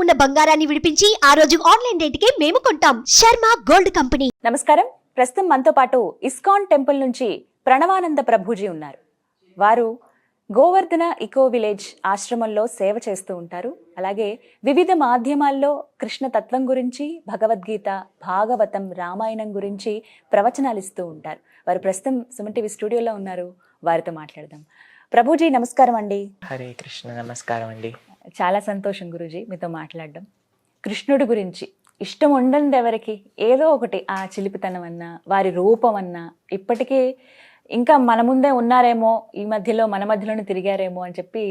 ఉన్న బంగారాన్ని విడిపించి ఆ రోజు ఆన్లైన్ రేటుకే మేము కొంటాం. Sharma gold company. నమస్కారం. ప్రస్తుతం మనతో పాటు ఇస్కాన్ టెంపుల్ నుంచి ప్రణవానంద ప్రభుజీ ఉన్నారు. వారు గోవర్ధన ఇకో విలేజ్ ఆశ్రమంలో సేవ చేస్తూ ఉంటారు. అలాగే వివిధ మాధ్యమాల్లో కృష్ణ తత్వం గురించి, భగవద్గీత, భాగవతం, రామాయణం గురించి ప్రవచనాలు ఇస్తూ ఉంటారు. వారు ప్రస్తుతం సుమన్ టీవీ స్టూడియోలో ఉన్నారు. వారితో మాట్లాడదాం. ప్రభుజీ నమస్కారం అండి. హరే కృష్ణ. నమస్కారం అండి. చాలా సంతోషం గురుజీ మీతో మాట్లాడడం. కృష్ణుడి గురించి ఇష్టం ఉండండి ఎవరికి, ఏదో ఒకటి ఆ చిలిపితనం అన్నా, వారి రూపం అన్నా, ఇప్పటికీ ఇంకా మన ముందే ఉన్నారేమో, ఈ మధ్యలో మన మధ్యలోనే తిరిగారేమో అని చెప్పి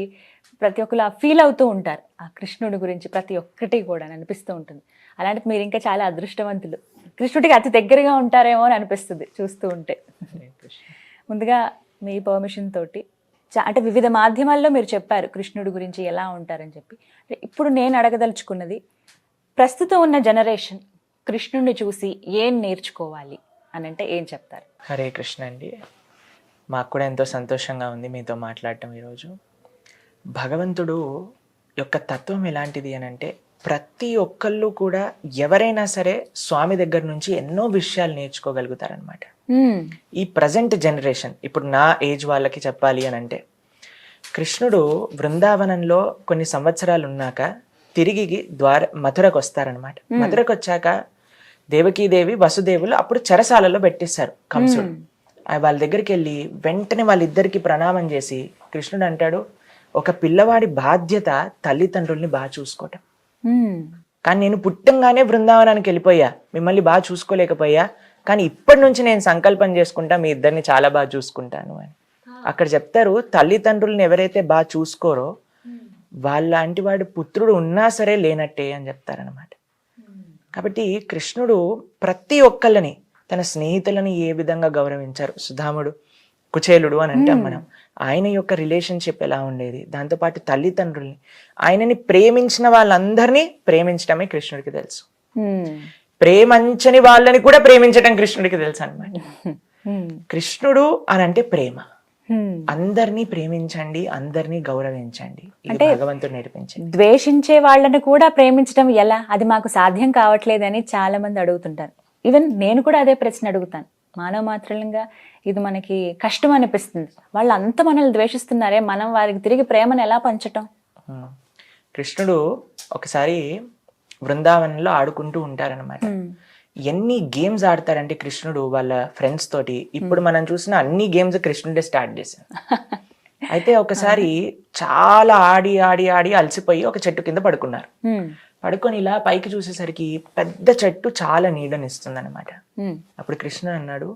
ప్రతి ఒక్కరు ఫీల్ అవుతూ ఉంటారు. ఆ కృష్ణుడి గురించి ప్రతి ఒక్కటి కూడా అనిపిస్తూ ఉంటుంది. అలాంటి మీరు ఇంకా చాలా అదృష్టవంతులు. కృష్ణుడికి అతి దగ్గరగా ఉంటారేమో అని అనిపిస్తుంది చూస్తూ ఉంటే. ముందుగా మీ పర్మిషన్ తోటి అంటే వివిధ మాధ్యమాల్లో మీరు చెప్పారు కృష్ణుడి గురించి ఎలా ఉంటారని చెప్పి. ఇప్పుడు నేను అడగదలుచుకున్నది, ప్రస్తుతం ఉన్న జనరేషన్ కృష్ణుడిని చూసి ఏం నేర్చుకోవాలి అని అంటే ఏం చెప్తారు? హరే కృష్ణ అండి. మాకు కూడా ఎంతో సంతోషంగా ఉంది మీతో మాట్లాడటం ఈరోజు. భగవంతుడు యొక్క తత్వం ఎలాంటిది అని అంటే, ప్రతి ఒక్కళ్ళు కూడా ఎవరైనా సరే స్వామి దగ్గర నుంచి ఎన్నో విషయాలు నేర్చుకోగలుగుతారనమాట. ఈ ప్రజెంట్ జనరేషన్, ఇప్పుడు నా ఏజ్ వాళ్ళకి చెప్పాలి అని అంటే, కృష్ణుడు బృందావనంలో కొన్ని సంవత్సరాలు ఉన్నాక తిరిగి మథురకు వస్తారనమాట. మథురకు వచ్చాక దేవకీదేవి, వసుదేవులు అప్పుడు చెరసాలలో పెట్టేశారు కంసుడు. వాళ్ళ దగ్గరికి వెళ్ళి వెంటనే వాళ్ళిద్దరికి ప్రణామం చేసి కృష్ణుడు అంటాడు, ఒక పిల్లవాడి బాధ్యత తల్లిదండ్రుల్ని బాగా చూసుకోవటం. కానీ నేను పుట్టంగానే బృందావనానికి వెళ్ళిపోయా, మిమ్మల్ని బాగా చూసుకోలేకపోయా, కానీ ఇప్పటి నుంచి నేను సంకల్పం చేసుకుంటా మీ ఇద్దరిని చాలా బాగా చూసుకుంటాను అని. అక్కడ చెప్తారు, తల్లిదండ్రులను ఎవరైతే బాగా చూసుకోరో వాళ్ళంటి వాడి పుత్రుడు ఉన్నా సరే లేనట్టే అని చెప్తారనమాట. కాబట్టి కృష్ణుడు ప్రతి ఒక్కళ్ళని, తన స్నేహితులని ఏ విధంగా గౌరవించారు. సుధాముడు, కుచేలుడు అని అంటాం మనం. ఆయన యొక్క రిలేషన్షిప్ ఎలా ఉండేది, దాంతోపాటు తల్లిదండ్రుల్ని, ఆయనని ప్రేమించిన వాళ్ళందరినీ ప్రేమించడమే కృష్ణుడికి తెలుసు. ప్రేమించని వాళ్ళని కూడా ప్రేమించడం కృష్ణుడికి తెలుసు అనమాట. కృష్ణుడు అని అంటే ప్రేమ. అందరినీ ప్రేమించండి, అందరినీ గౌరవించండి, అంటే భగవంతుడు నేర్పించండి. ద్వేషించే వాళ్ళని కూడా ప్రేమించడం ఎలా, అది మాకు సాధ్యం కావట్లేదని చాలా మంది అడుగుతుంటారు. ఈవెన్ నేను కూడా అదే ప్రశ్న అడుగుతాను. మానవ మాత్రంగా ఇది మనకి కష్టం అనిపిస్తుంది. వాళ్ళు అంత మనల్ని ద్వేషిస్తున్నారే, మనం వారికి తిరిగి ప్రేమను ఎలా పంచటం? కృష్ణుడు ఒకసారి బృందావనంలో ఆడుకుంటూ ఉంటారనమాట. ఎన్ని గేమ్స్ ఆడతారంటే కృష్ణుడు వాళ్ళ ఫ్రెండ్స్ తోటి. ఇప్పుడు మనం చూసిన అన్ని గేమ్స్ కృష్ణుడే స్టార్ట్ చేశారు. అయితే ఒకసారి చాలా ఆడి ఆడి ఆడి అలసిపోయి ఒక చెట్టు కింద పడుకున్నారు. పడుకొని ఇలా పైకి చూసేసరికి పెద్ద చెట్టు చాలా నీడనిస్తుంది అనమాట. అప్పుడు కృష్ణ అన్నాడు,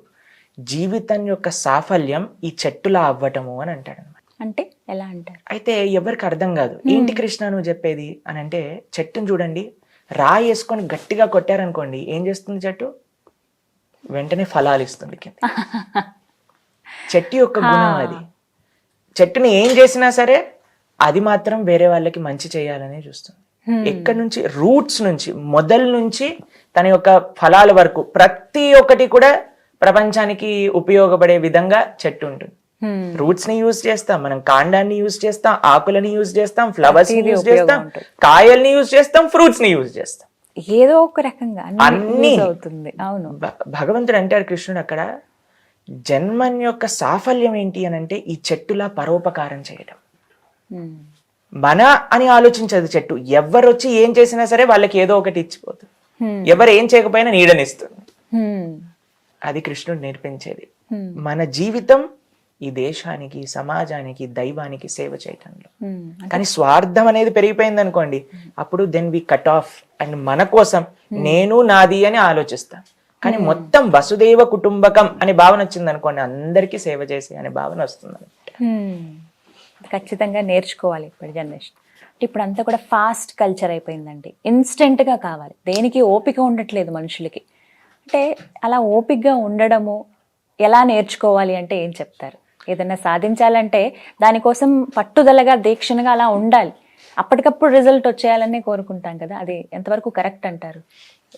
జీవితం యొక్క సాఫల్యం ఈ చెట్టులా అవ్వటము అని అంటాడు అనమాట. అంటే ఎలా అంటారు? అయితే ఎవరికి అర్థం కాదు, ఏంటి కృష్ణ నువ్వు చెప్పేది అని అంటే, చెట్టును చూడండి, రాయి వేసుకొని గట్టిగా కొట్టారనుకోండి ఏం చేస్తుంది చెట్టు? వెంటనే ఫలాలు ఇస్తుంది కింద. చెట్టు యొక్క గుణం అది. చెట్టుని ఏం చేసినా సరే అది మాత్రం వేరే వాళ్ళకి మంచి చేయాలనే చూస్తుంది. ఎక్కడి నుంచి? రూట్స్ నుంచి, మొదలు నుంచి తన యొక్క ఫలాల వరకు ప్రతి ఒక్కటి కూడా ప్రపంచానికి ఉపయోగపడే విధంగా చెట్టు ఉంటుంది. రూట్స్ ని యూజ్ చేస్తాం మనం, కాండాన్ని యూజ్ చేస్తాం, ఆకులని యూజ్ చేస్తాం, ఫ్లవర్స్ ని యూజ్ చేస్తాం, కాయల్ని యూజ్ చేస్తాం, ఫ్రూట్స్ ని యూజ్ చేస్తాం. ఏదో ఒక రకంగా అన్ని అవుతుంది. అవును. భగవంతుడు అంటారు కృష్ణుడు అక్కడ, జన్మన్ యొక్క సాఫల్యం ఏంటి అని అంటే ఈ చెట్టులా పరోపకారం చేయడం. మన అని ఆలోచించదు చెట్టు. ఎవరు వచ్చి ఏం చేసినా సరే వాళ్ళకి ఏదో ఒకటి ఇచ్చిపోతుంది. ఎవరు ఏం చేయకపోయినా నీడనిస్తుంది. అది కృష్ణుడు నేర్పించేది. మన జీవితం ఈ దేశానికి, సమాజానికి, దైవానికి సేవ చేయటంలో. కానీ స్వార్థం అనేది పెరిగిపోయింది అనుకోండి, అప్పుడు then we cut off and మన కోసం నేను నాది అని ఆలోచిస్తాం. కానీ మొత్తం వసుదేవ కుటుంబకం అనే భావన వచ్చింది అనుకోండి, అందరికీ సేవ చేసే అనే భావన వస్తుంది. ఖచ్చితంగా నేర్చుకోవాలి ఇప్పుడు జనరేషన్. ఇప్పుడు అంతా కూడా ఫాస్ట్ కల్చర్ అయిపోయిందండి. ఇన్స్టెంట్గా కావాలి, దేనికి ఓపిక ఉండట్లేదు మనుషులకి. అంటే అలా ఓపికగా ఉండడము ఎలా నేర్చుకోవాలి అంటే ఏం చెప్తారు? ఏదైనా సాధించాలంటే దానికోసం పట్టుదలగా, దీక్షణగా అలా ఉండాలి. అప్పటికప్పుడు రిజల్ట్ వచ్చేయాలనే కోరుకుంటాం కదా, అది ఎంతవరకు కరెక్ట్ అంటారు?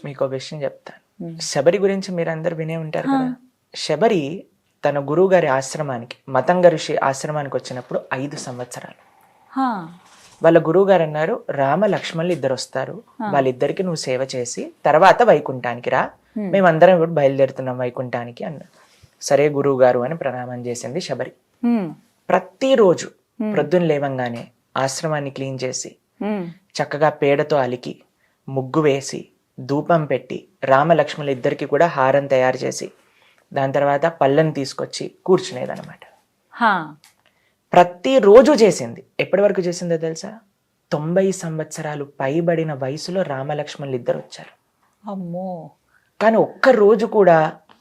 మీకు విషయం చెప్తాను. శబరి గురించి మీరందరూ వినే ఉంటారు కదా. శబరి తన గురువు గారి ఆశ్రమానికి, మతంగ ఋషి ఆశ్రమానికి వచ్చినప్పుడు 5 సంవత్సరాలు. వాళ్ళ గురువు గారు అన్నారు, రామ లక్ష్మణులు ఇద్దరు వస్తారు, వాళ్ళిద్దరికి నువ్వు సేవ చేసి తర్వాత వైకుంఠానికి రా, మేమందరం ఇప్పుడు బయలుదేరుతున్నాం వైకుంఠానికి అన్నారు. సరే గురువు గారు అని ప్రణామం చేసింది శబరి. ప్రతిరోజు ప్రొద్దున లేవంగానే ఆశ్రమాన్ని క్లీన్ చేసి చక్కగా పేడతో అలికి ముగ్గు వేసి ధూపం పెట్టి రామ లక్ష్మణులు ఇద్దరికి కూడా హారం తయారు చేసి దాని తర్వాత పళ్ళని తీసుకొచ్చి కూర్చునేదన్నమాట. ప్రతిరోజు చేసింది. ఎప్పటి వరకు చేసిందో తెలుసా? 90 సంవత్సరాలు పైబడిన వయసులో రామలక్ష్మణులు ఇద్దరు వచ్చారు. అమ్మో. కానీ ఒక్క రోజు కూడా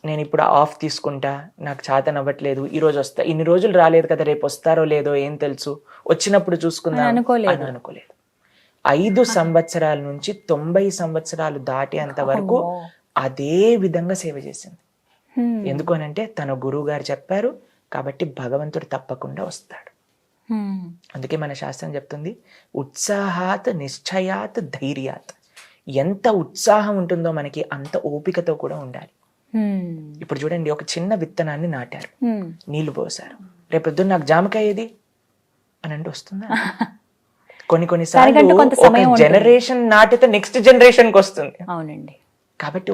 నేను ఇప్పుడు ఆఫ్ తీసుకుంటా, నాకు చేతనవ్వట్లేదు, ఈ రోజు వస్తా, ఇన్ని రోజులు రాలేదు కదా, రేపు వస్తారో లేదో ఏం తెలుసు, వచ్చినప్పుడు చూసుకుందాం అని అనుకోలేదు. 5 సంవత్సరాల నుంచి 90 సంవత్సరాలు దాటేంత వరకు అదే విధంగా సేవ చేసింది. ఎందుకు అనంటే తన గురువు గారు చెప్పారు కాబట్టి భగవంతుడు తప్పకుండా వస్తాడు. అందుకే మన శాస్త్రం చెప్తుంది, ఉత్సాహాత్ నిశ్చయాత్ ధైర్యాత్. ఎంత ఉత్సాహం ఉంటుందో మనకి అంత ఓపికతో కూడా ఉండాలి. ఇప్పుడు చూడండి, ఒక చిన్న విత్తనాన్ని నాటారు, నీళ్లు పోసారు, రేపు పొద్దున్న నాకు జామకాయ ఏది అని అంటే వస్తుందా? కొన్నిసార్లు ఒక జనరేషన్ నాటితే నెక్స్ట్ జనరేషన్ కి వస్తుంది. అవునండి. కాబట్టి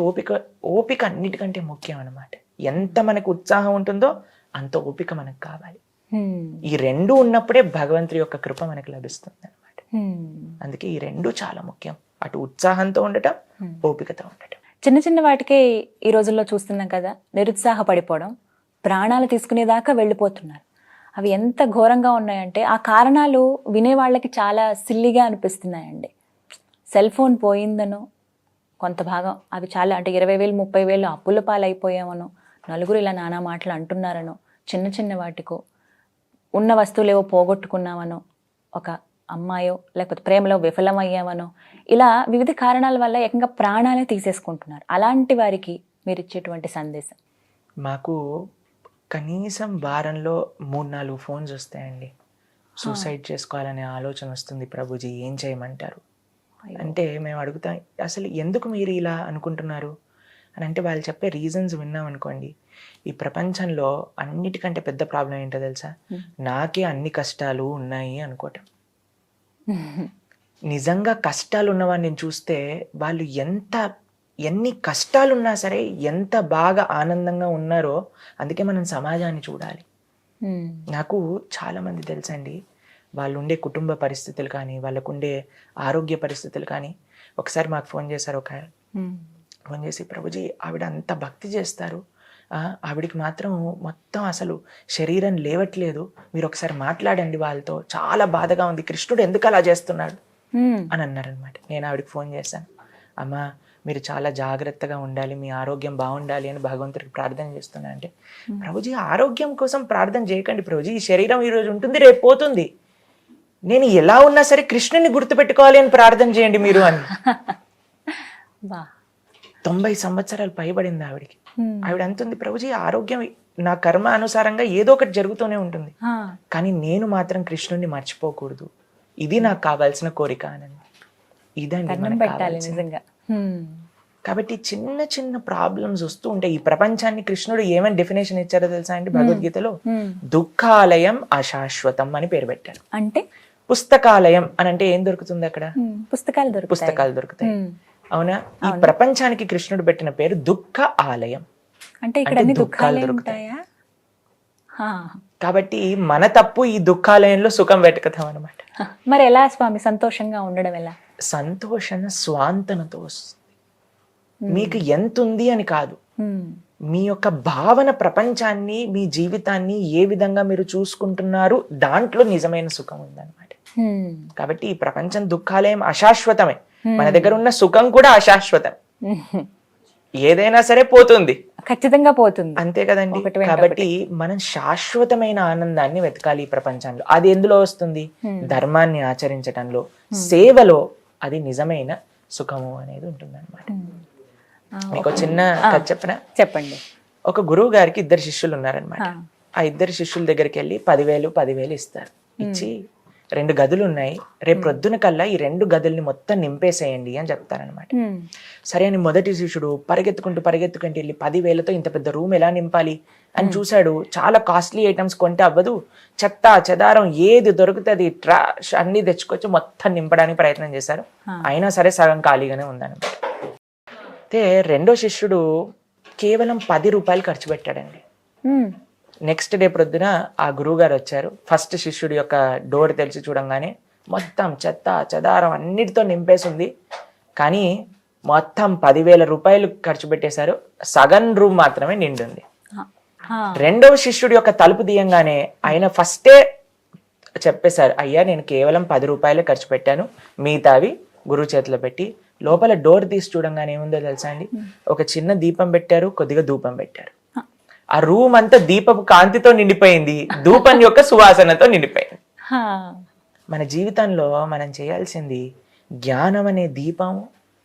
ఓపిక అన్నిటికంటే ముఖ్యం అన్నమాట. ఎంత మనకు ఉత్సాహం ఉంటుందో అంత ఓపిక మనకు కావాలి. ఈ రెండు ఉన్నప్పుడే భగవంతుడి యొక్క కృప మనకు లభిస్తుంది అనమాట. అందుకే ఈ రెండు చాలా ముఖ్యం, అటు ఉత్సాహంతో ఉండటం, ఓపికతో ఉండటం. చిన్న చిన్న వాటికే ఈ రోజుల్లో చూస్తున్నాం కదా, నిరుత్సాహపడిపోవడం, ప్రాణాలు తీసుకునేదాకా వెళ్ళిపోతున్నారు. అవి ఎంత ఘోరంగా ఉన్నాయంటే ఆ కారణాలు వినే వాళ్ళకి చాలా సిల్లిగా అనిపిస్తున్నాయండి. సెల్ ఫోన్ పోయిందనో కొంత భాగం, అవి చాలా అంటే 20,000 30,000 అప్పుల పాలైపోయామనో, నలుగురు ఇలా నానా మాటలు అంటున్నారనో, చిన్న చిన్న వాటికో, ఉన్న వస్తువులేవో పోగొట్టుకున్నామనో, ఒక అమ్మాయో లేకపోతే ప్రేమలో విఫలమయ్యామనో, ఇలా వివిధ కారణాల వల్ల ఏకంగా ప్రాణాలే తీసేసుకుంటున్నారు. అలాంటి వారికి మీరు ఇచ్చేటువంటి సందేశం? మాకు కనీసం వారంలో 3-4 ఫోన్స్ వస్తాయండి. సూసైడ్ చేసుకోవాలనే ఆలోచన వస్తుంది, ప్రభుజీ ఏం చేయమంటారు అంటే మేము అడుగుతాం, అసలు ఎందుకు మీరు ఇలా అనుకుంటున్నారు అని అంటే వాళ్ళు చెప్పే రీజన్స్ విన్నాం అనుకోండి, ఈ ప్రపంచంలో అన్నిటికంటే పెద్ద ప్రాబ్లం ఏంటో తెలుసా? నాకే అన్ని కష్టాలు ఉన్నాయి అనుకోవటం. నిజంగా కష్టాలు ఉన్నవాడిని చూస్తే వాళ్ళు ఎన్ని కష్టాలున్నా సరే ఎంత బాగా ఆనందంగా ఉన్నారో. అందుకే మనం సమాజాన్ని చూడాలి. నాకు చాలా మంది తెలుసండి, వాళ్ళు ఉండే కుటుంబ పరిస్థితులు కానీ, వాళ్ళకు ఉండే ఆరోగ్య పరిస్థితులు కానీ, ఒకసారి మాకు ఫోన్ చేశారు. ఫోన్ చేసి, ప్రభుజీ ఆవిడ అంత భక్తి చేస్తారు, ఆవిడికి మాత్రం మొత్తం అసలు శరీరం లేవట్లేదు, మీరు ఒకసారి మాట్లాడండి వాళ్ళతో, చాలా బాధగా ఉంది, కృష్ణుడు ఎందుకు అలా చేస్తున్నాడు అని అన్నారనమాట. నేను ఆవిడకి ఫోన్ చేశాను, అమ్మా మీరు చాలా జాగ్రత్తగా ఉండాలి, మీ ఆరోగ్యం బాగుండాలి అని భగవంతుడికి ప్రార్థన చేస్తున్నా అంటే, ప్రభుజీ ఆరోగ్యం కోసం ప్రార్థన చేయకండి ప్రభుజీ, ఈ శరీరం ఈరోజు ఉంటుంది రేపు పోతుంది, నేను ఎలా ఉన్నా సరే కృష్ణుని గుర్తుపెట్టుకోవాలి అని ప్రార్థన చేయండి మీరు అని. 90 సంవత్సరాలు పైబడింది ఆవిడికి. ఆవిడ అంటుంది, ప్రభుజీ ఆరోగ్యం నా కర్మ అనుసారంగా ఏదో ఒకటి జరుగుతూనే ఉంటుంది, కానీ నేను మాత్రం కృష్ణుని మర్చిపోకూడదు, ఇది నాకు కావాల్సిన కోరిక అని. ఇదండి మనకు కావాల్సింది. కాబట్టి చిన్న చిన్న ప్రాబ్లమ్స్ వస్తూ ఉంటాయి. ఈ ప్రపంచాన్ని కృష్ణుడు ఏమని డెఫినేషన్ ఇచ్చారో తెలుసా అండి? భగవద్గీతలో దుఃఖాలయం అశాశ్వతం అని పేరు పెట్టారు. అంటే పుస్తకాలయం అని అంటే ఏం దొరుకుతుంది అక్కడ? పుస్తకాలు దొరుకుతాయి. అవునా? ఈ ప్రపంచానికి కృష్ణుడు పెట్టిన పేరు దుఃఖ ఆలయం. అంటే ఇక్కడ దుఃఖాలు దొరుకుతాయి. కాబట్టి మన తప్పు ఈ దుఃఖాలయంలో సుఖం వెతుకుతాం అనమాట. మరి ఎలా స్వామి సంతోషంగా ఉండడం ఎలా? సంతోషం స్వాంతనతో వస్తుంది. మీకు ఎంత ఉంది అని కాదు, మీ యొక్క భావన ప్రపంచాన్ని, మీ జీవితాన్ని ఏ విధంగా మీరు చూసుకుంటున్నారు, దాంట్లో నిజమైన సుఖం ఉందన్నమాట. కాబట్టి ఈ ప్రపంచం దుఃఖాలయం అశాశ్వతమే, మన దగ్గర ఉన్న సుఖం కూడా అశాశ్వతం. ఏదైనా సరే పోతుంది, ఖచ్చితంగా పోతుంది, అంతే కదండి. కాబట్టి మనం శాశ్వతమైన ఆనందాన్ని వెతకాలి ఈ ప్రపంచంలో. అది ఎందులో వస్తుంది? ధర్మాన్ని ఆచరించటంలో, సేవలో. అది నిజమైన సుఖము అనేది ఉంటుంది అనమాట. మీకు చిన్న కథ చెప్పనా? చెప్పండి. ఒక గురువు గారికి 2 శిష్యులు ఉన్నారనమాట. ఆ 2 శిష్యుల దగ్గరికి వెళ్ళి 10,000 ఇస్తారు. ఇచ్చి 2 గదులు ఉన్నాయి, రేపు ప్రొద్దున కల్లా ఈ 2 గదుల్ని మొత్తం నింపేసేయండి అని చెప్తారనమాట. సరే అని మొదటి శిష్యుడు పరిగెత్తుకుంటూ వెళ్ళి 10,000తో ఇంత పెద్ద రూమ్ ఎలా నింపాలి అని చూశాడు. చాలా కాస్ట్లీ ఐటమ్స్ కొంటే అవ్వదు, చెత్త చెదారం ఏది దొరుకుతుంది ట్రాష్ అన్ని తెచ్చుకొచ్చి మొత్తం నింపడానికి ప్రయత్నం చేశారు. అయినా సరే సగం ఖాళీగానే ఉందన్నమాట. అయితే రెండో శిష్యుడు కేవలం 10 రూపాయలు ఖర్చు పెట్టాడండి. నెక్స్ట్ డే ప్రొద్దున ఆ గురువు గారు వచ్చారు. ఫస్ట్ శిష్యుడి యొక్క డోర్ తెలిసి చూడంగానే మొత్తం చెత్త చెదారం అన్నిటితో నింపేసింది, కానీ మొత్తం 10,000 రూపాయలు ఖర్చు పెట్టేశారు, సగం రూమ్ మాత్రమే నిండుంది. రెండవ శిష్యుడి యొక్క తలుపు తీయంగానే ఆయన ఫస్టే చెప్పేశారు, అయ్యా నేను కేవలం 10 రూపాయలే ఖర్చు పెట్టాను, మిగతావి గురువు చేతిలో పెట్టి. లోపల డోర్ తీసి చూడంగానే ఏముందో తెలుసా అండి, ఒక చిన్న దీపం పెట్టారు, కొద్దిగా ధూపం పెట్టారు. ఆ రూమ్ అంతా దీపపు కాంతితో నిండిపోయింది, ధూపం యొక్క సువాసనతో నిండిపోయింది. మన జీవితంలో మనం చేయాల్సింది జ్ఞానం అనే దీపం,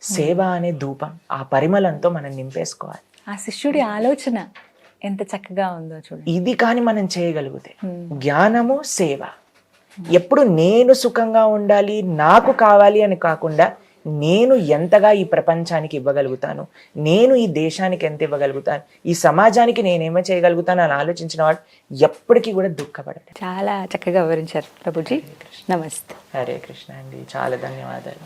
సేవ అనే ధూపం, ఆ పరిమళంతో మనం నింపేసుకోవాలి. ఆ శిష్యుడి ఆలోచన ఎంత చక్కగా ఉందో చూడండి. ఇది కానీ మనం చేయగలిగితే జ్ఞానము సేవ, ఎప్పుడు నేను సుఖంగా ఉండాలి, నాకు కావాలి అని కాకుండా నేను ఎంతగా ఈ ప్రపంచానికి ఇవ్వగలుగుతాను, నేను ఈ దేశానికి ఎంత ఇవ్వగలుగుతాను, ఈ సమాజానికి నేనేమో చేయగలుగుతాను అని ఆలోచించిన వాడు ఎప్పటికీ కూడా దుఃఖపడడు. చాలా చక్కగా వివరించారు ప్రభుజీ. నమస్తే. హరే కృష్ణ అండి, చాలా ధన్యవాదాలు.